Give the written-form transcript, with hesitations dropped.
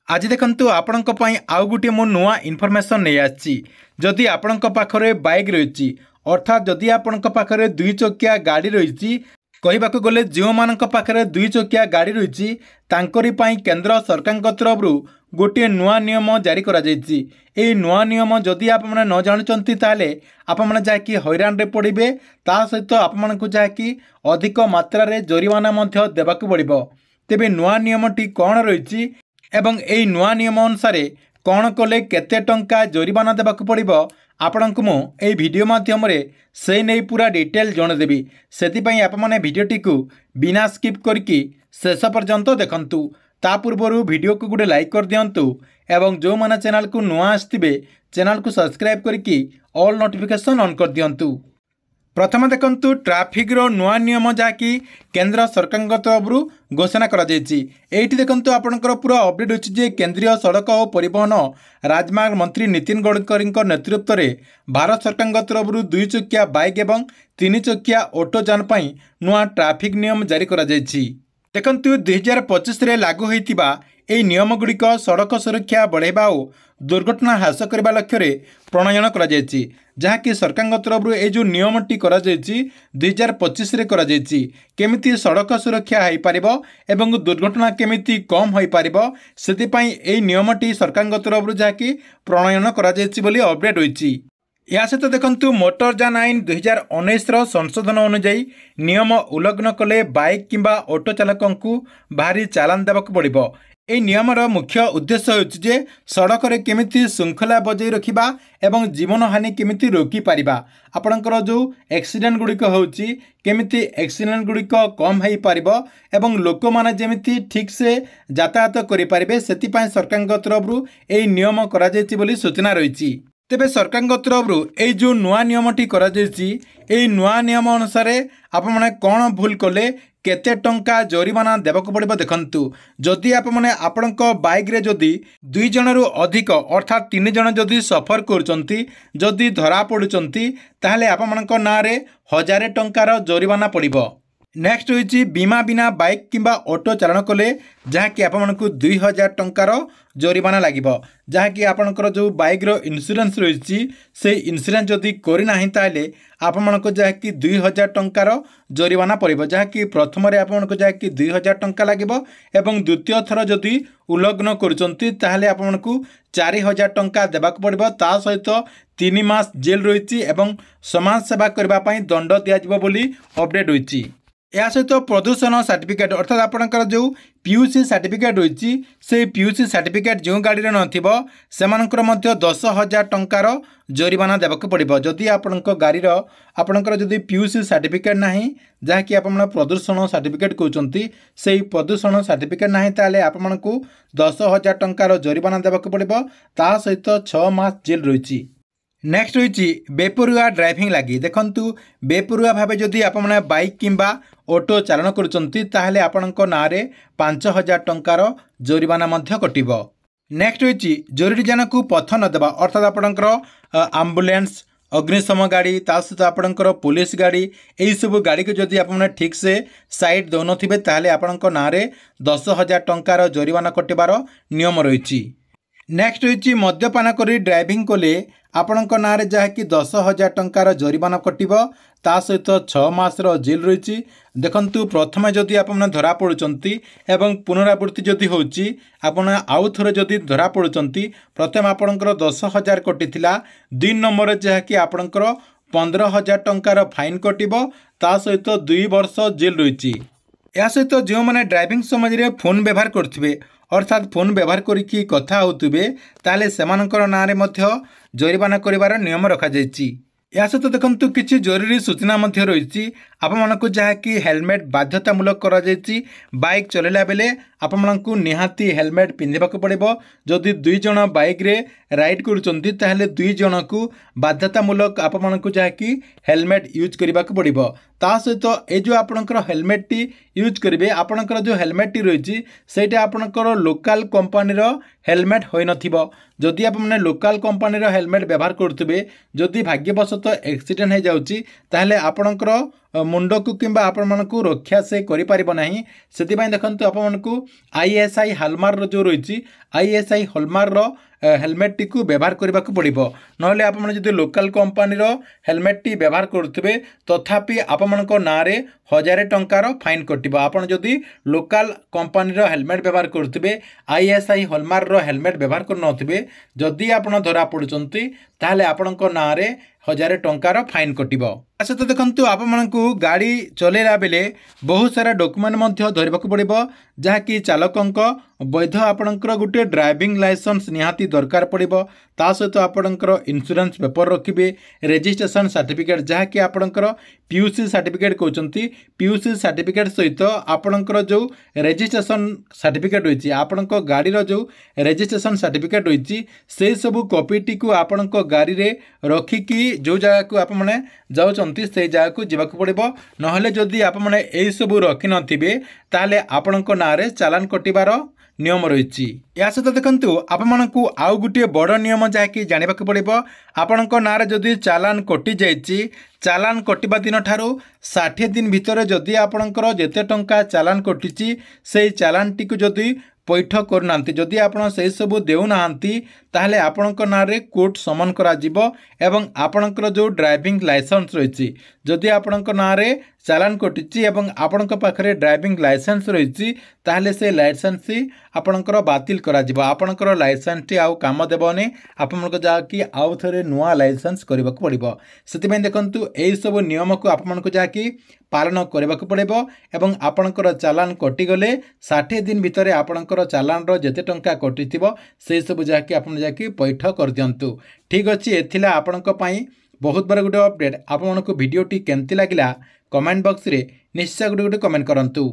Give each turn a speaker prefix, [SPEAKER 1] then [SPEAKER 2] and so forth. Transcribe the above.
[SPEAKER 1] आज देखंतु आपणक पई आउ गुटे मो नुआ इनफॉरमेशन नहीं आछि। जदि आपणक पाखरे बाइक रहिछि अर्थात जदि आपणक पाखरे दुई चकिया गाड़ी रहिछि कहबाक गले जो मानक पाखरे दुई चकिया गाड़ी रहिछि तांकरी पई केंद्र सरकार तरफरु गोटे नुआ नियम जारी करा जायछि। ए नुआ नियम जदि आप माने न जानचंती ताले आप माने जाकी हैरान रे पड़िबे ता सहित आप मानकु जाकी अधिक मात्रा रे जरिमाना मध्य देबाक पड़िबो। तेबे नुआ नियमटी कोन रहिछि एवं एई नुआ नियम अनुसार कौन कले केते टंका जरिमाना देबाक पड़िबो आपणक मु एई वीडियो माध्यम रे से नहीं पूरा डिटेल जणदेबी। सेतिपई आप माने वीडियोटी को बिना स्किप करके शेष पर्यंत देखंतु। ता पूर्वरु वीडियो को गुडे लाइक कर दियंतु एवं जो माने चैनल को नुआ आस्तिबे चैनल को सब्सक्राइब करके ऑल नोटिफिकेशन ऑन कर दियंतु। प्रथम देखंतु ट्रैफिक रो नुआ नियम जाकी केंद्र सरकार तरफरु घोषणा करा जायछि। एठी देखंतु आपनकर पूरा अपडेट होछि जे केंद्रीय सड़क और परिवहन राजमार्ग मंत्री नितिन गडकरी नेतृत्व में भारत सरकार तरफरु दुई चकिया बाइक एवं तीन चकिया ऑटो जान पई नुआ ट्रैफिक नियम जारी करा जायछि। देखंतु 2025 रे लागू होइतिबा एई नियम गुड़िक सड़क सुरक्षा बढ़ाइबा और दुर्घटना ह्रास करने लक्ष्य रे प्रणयन करा जायछि। जहाँकि सरकार तरफ ये जो नियमटी करा जायछि 2025 रे करा जायछि केमिति सड़क सुरक्षा हो पारिबो एवं दुर्घटना केमिति कम हो पारिबो सेतिपई एई नियमटी सरकार तरफ जहाँकि प्रणयन करा जायछि बोली अपडेट होइछि। या सहित देखंतु मोटरयान आईन 2019 रो संशोधन अनुଯାयी नियम उल्लंघन कले बाइक किंबा ऑटो चालकंकु भारी चालान देबाक पड़िबो। एई नियमर मुख्य उद्देश्य होछि जे सड़क रे केमिति श्रृंखला बजाई रखिबा एवं जीवन हानि केमिति रोकी पारिबा। आपणकर जो एक्सीडेंट गुड़िक होछि केमिति एक्सीडेंट गुड़िक कम हो पारिबो एवं लोक माने जेमिति ठीक से यातायात करि पारिबे सेतिपई सरकार तरफरु एई नियम करा जायछि बोली सूचना रहिछि। तेबे सरकार तरफरु एई जो नुआ नियमटी करा जायछि एई नुआ नियम अनुसार आप माने कौन भूल कले केते टंका जरिमाना देबाक पड़िबो देखंतु। जदि आप माने आपणक बाइक रे जदि दुई जनरु अधिक अर्थात तीन जन जदि सफर करूचंती जदि धरा पडुचंती ताहले आप मानक ना रे 1000 टंकार जरिमाना पड़िबो। नेक्स्ट होइछि बीमा बिना बाइक किंबा ऑटो चालन कले जहाँकि आपको 2000 टंकार जरिमाना लगिबो। जहाँकि आपणकर जो बाइक रो इन्शुरेंस रही से इन्शुरेंस जदि करना ताले आपको जहाँकि 2000 टंकार जरिमाना पड़िबो। जहाँकि प्रथम आपको जहाँकि 2000 टंका लगिबो एवं द्वितीय थर जदि उल्लंघन करुचंती ताहले आपको 4000 टंका देबाक पड़िबो। ता सहित 3 मास जेल रही एवं समाज सेवा करबा पई दंड दिया बोली अपडेट होइछि। या सहित प्रदूषण सर्टिफिकेट अर्थात आपणकर जो पीयूसी सर्टिफिकेट रही से पीयूसी सर्टिफिकेट जो गाड़ी में नथिबो सेमानकर मध्य 10,000 टंकार जरिमाना देबाक पड़िबो। जदि आपणक गाड़ी आपणकर जदि पीयूसी सर्टिफिकेट नाही जहाँकि आप प्रदूषण सर्टिफिकेट कहउचंती से प्रदूषण सर्टिफिकेट नाही ताले आपमनकु 10,000 टंकार जरिमाना देबाक पड़िबो। ता सहित 6 मास जेल रही। नेक्स्ट होइछि बेपरुआ ड्राइविंग लगी। देखंतु बेपरुआ भावे जदि आप बाइक किंबा ऑटो चालन करुचंती ताहले आपणक नारे 5,000 टंकार जरिमाना मध्य कटिबो। नेक्स्ट होइछि जरूरी जान को पथ न देबा अर्थात आपणकर एम्बुलेंस अग्निशम गाड़ी ता सहित आपणकर पुलिस गाड़ी यही सब गाड़ी को जदि आप ठीक से साइड दौन थे ताहले आपणक नारे 10,000 टंकार जरिमाना कटिबार नियम रही। नेक्स्ट होइछि मद्यपान करी ड्राइविंग कले आपणक नारे जहाँकि 10,000 टंकार जरिमाना कटिबो। ता सहित 6 मासर जेल रही। देखंतु प्रथमे जदि आप धरा पड़ुचंती एवं पुनरावृत्ति जदि होछि आपण आउ थरे जदि धरा पड़ुचंती प्रथम आपणकर 10,000 कटिथिला 2 नंबर जहाँकि आपणकर 15,000 टंकार फाइन कटिबो। ता सहित 2 वर्ष जेल रही। या सहित जो मैंने ड्राइविंग समय फोन व्यवहार करथिबे अर्थात फोन व्यवहार करिकी कथा होतुबे ताले सेमानकर नारे मध्य जरिमाना करिवार नियम रखा जायछि। या सहित देखंतु किछि जरूरी सूचना मध्य रही आपमनकु जहाँकि हेलमेट बाध्यतामूलक करा जायछि। बाइक चलेला बेले आपमनकु निहाती हेलमेट पिंधिबाक पड़िबो। जदि 2 जण बाइक रे राइड करूचंती ताहले 2 जण को बाध्यतामूलक आपमनकु जहाँकि हेलमेट यूज करिबाक पड़िबो। ता सहित ये जो आपणकर हेलमेट यूज करेंगे आपणकर जो हेलमेट रही सेटा आपणकर लोकल कंपनीर हेलमेट हो नथिबो। जदि आप मैंने लोकल कंपनीर हेलमेट व्यवहार करुवे जदि भाग्यवशतः एक्सीडेंट हो जाउची ताहले आपणकर मुंड को किंबा आपण मानकु रक्षा से करि परिबो नाही। सेति पय देखंतु आपण मानकु ISI हॉलमार्क जो रही ISI हॉलमार्क हेलमेट टी को व्यवहार करने को पड़ो ना आप लोकल कंपनीर हेलमेट टी व्यवहार करुवे तथापि आपण ना 1000 टंकार फाइन कटिबो। आपण जदि लोकल कंपनीर हेलमेट व्यवहार करुवे ISI हॉलमार्क हेलमेट व्यवहार कर जदि आपण धरा पड़ुचंती ताहले आपणक ना 1000 टंकार फाइन कटिबो। सहित देखंतु आपको गाड़ी चलेला बेले बहुत सारा डॉक्यूमेंट धरबा पड़ो जहाँकि चालक वैध आपणकर गोटे ड्राइविंग लाइसेंस निहाती दरकार पड़ो। ता सहित आपणकर इंश्योरेंस पेपर रखिए रजिस्ट्रेशन सर्टिफिकेट जहाँकि आपणकर PUC सर्टिफिकेट कहते PUC सर्टिफिकेट सहित आपणकर जो रजिस्ट्रेशन सर्टिफिकेट रही आपण गाड़ी जो रजिस्ट्रेशन सर्टिफिकेट रही से सबू कॉपीटी को आपण गाड़ी रे रखिकी जो जगह को आप जाऊँ से जगह को जीवाक पड़ो ना जदि आप यही सब रखि नथिबे ताहले आपणक नारे चालान कटिबार नियम रही। या सहित देखंतु आपको आउ गोटे बड़ नियम जहाँकि जानवाक पड़ो आपणक नारे जदि चालान कटि जाइछि चालान कटिबा दिन ठारू 60 दिन भितर जदि आपणकर जेते टंका चालान कटिछि से चालान टी को जदि पैठ करना जदि आपड़ से सब देना ताहले आपणक नारे कोर्ट समन करा जिवो एवं आपणकर जो ड्राइविंग लाइसेंस रही जदि आपणक नारे चालान कटिछि एवं आपणक पाखरे ड्राइविंग लाइसेंस रही ताहले से लाइसेंस आपणकर बातिल करा जिवो। आपणकर लाइसेंस टी आउ काम देबोनी आपमनको जाकी आउ थरे नुआ लाइसेंस करबा को पड़िबो। सेति देखंतु एई सब नियम को आपमनको जाकी पालन करबा को पड़िबो एवं आपणकर चालान कटि गले 60 दिन भितर आपणकर चालान रो जेते टंका कटिथिबो से सब जाकी आपन जाकी पैठ कर दियंतु। ठीक अछि एथिला आपणक पई बहुत बड़ गुटे अपडेट। आपमनको वीडियोटी केमति लागिला कमेंट बॉक्स रे निश्चय गुटे कमेंट करंतु।